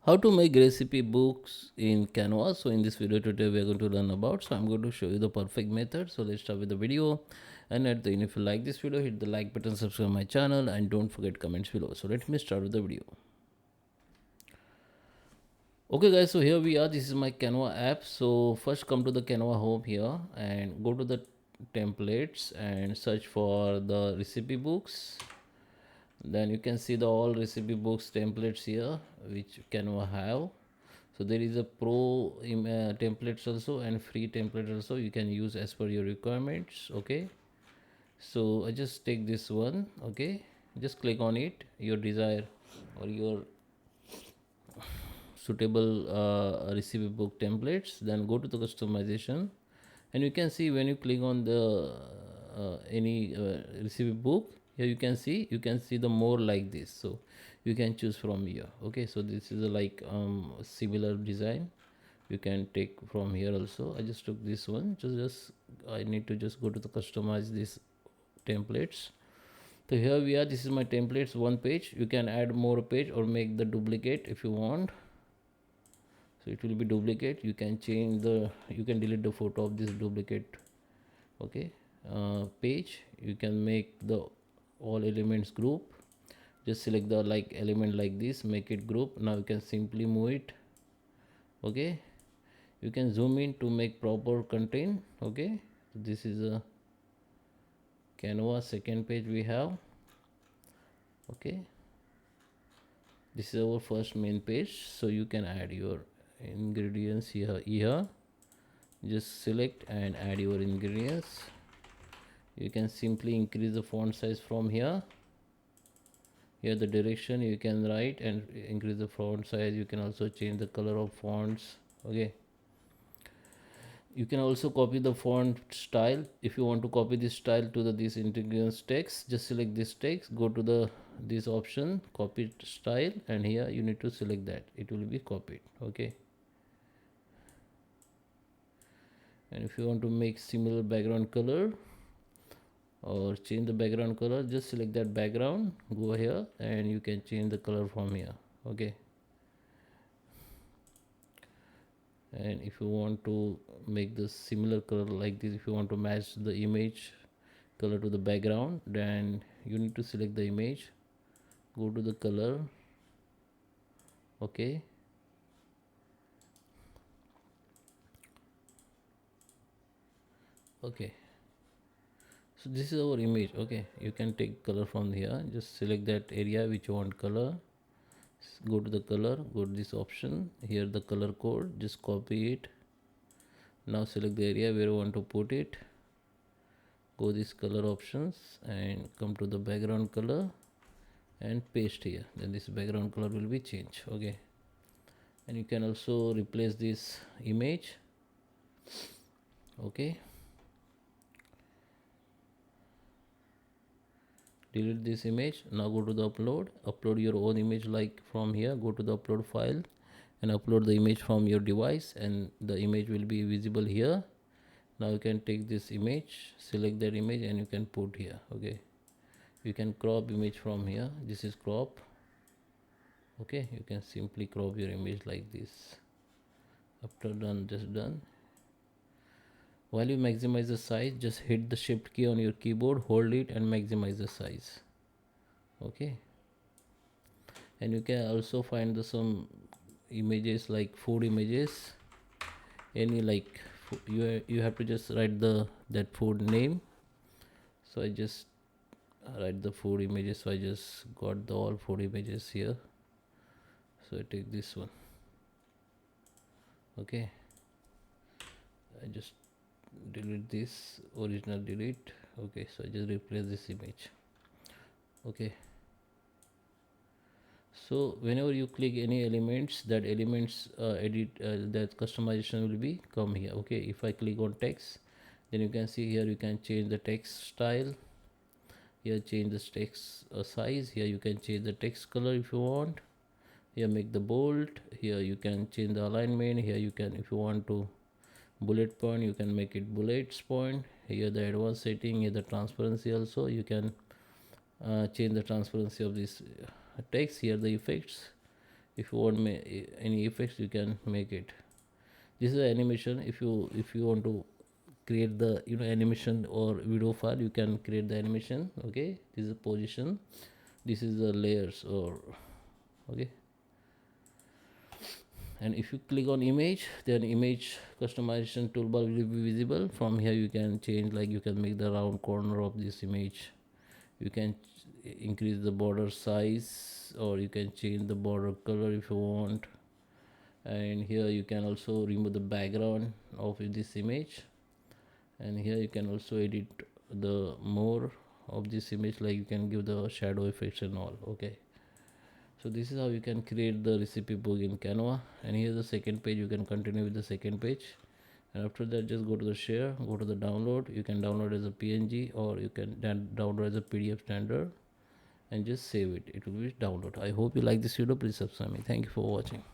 How to make recipe books in Canva. So in this video today we are going to learn about, so I'm going to show you the perfect method. So let's start with the video, and at the end, if you like this video, hit the like button, subscribe my channel, and don't forget comments below. So let me start with the video. Okay guys, so here we are. This is my Canva app. So first come to the Canva home here and go to the templates and search for the recipe books. Then you can see the all recipe books templates here which Canva have. So there is a pro templates also and free template also, you can use as per your requirements. Okay, so I just take this one. Okay, just click on it, your desire or your suitable recipe book templates. Then go to the customization, and you can see when you click on the any recipe book, here you can see the more like this, so you can choose from here. Okay, so this is a like similar design, you can take from here also. I just took this one, just I need to just go to the customize these templates. So here we are, this is my templates, one page. You can add more page or make the duplicate if you want. So it will be duplicate, you can change the, you can delete the photo of this duplicate. Okay, page, you can make the all elements group. Just select the like element like this, make it group. Now you can simply move it. Okay, you can zoom in to make proper content. Okay, this is a Canva second page we have. Okay, this is our first main page. So you can add your ingredients here. Just select and add your ingredients. You can simply increase the font size from here. Here the direction you can write and increase the font size. You can also change the color of fonts. Okay, you can also copy the font style. If you want to copy this style to the this ingredients text, just select this text, go to the this option copy style, and here you need to select that, it will be copied. Okay, and if you want to make similar background color or change the background color, just select that background, go here, and you can change the color from here. Okay, and if you want to make the similar color like this, if you want to match the image color to the background, then you need to select the image, go to the color. Okay, okay, so this is our image. Okay, you can take color from here, just select that area which you want color, go to the color, go to this option here, the color code, just copy it. Now select the area where you want to put it, go this color options and come to the background color and paste here, then this background color will be changed. Okay, and you can also replace this image. Okay, delete this image. Now go to the upload your own image, like from here, go to the upload file and upload the image from your device, and the image will be visible here. Now you can take this image, select that image, and you can put here. Okay, you can crop image from here, this is crop. Okay, you can simply crop your image like this. After done, just done. While you maximize the size, just hit the shift key on your keyboard, hold it and maximize the size. Okay, and you can also find some images like food images, any like you have to just write the that food name. So I just write the food images, so I just got the all food images here, so I take this one. Okay, I just delete this original, delete. Okay, so I just replace this image. Okay, so whenever you click any elements, that elements edit that customization will be come here. Okay, if I click on text, then you can see here you can change the text style, here change the text size, here you can change the text color if you want, here make the bold, here you can change the alignment, here you can, if you want to bullet point, you can make it bullets point, here the advanced setting, here the transparency also, you can change the transparency of this text, here the effects, If you want any effects, you can make it. This is animation. If you want to create the animation or video file, you can create the animation. Okay, this is position, this is the layers, or okay. And if you click on image, then image customization toolbar will be visible. From here you can change, like you can make the round corner of this image, you can increase the border size, or you can change the border color if you want. And here you can also remove the background of this image, and here you can also edit the more of this image, like you can give the shadow effects and all. Okay, so this is how you can create the recipe book in Canva. And here's the second page, you can continue with the second page. And after that, just go to the share, go to the download. You can download as a PNG, or you can download as a PDF standard, and just save it. It will be download. I hope you like this video. Please subscribe me. Thank you for watching.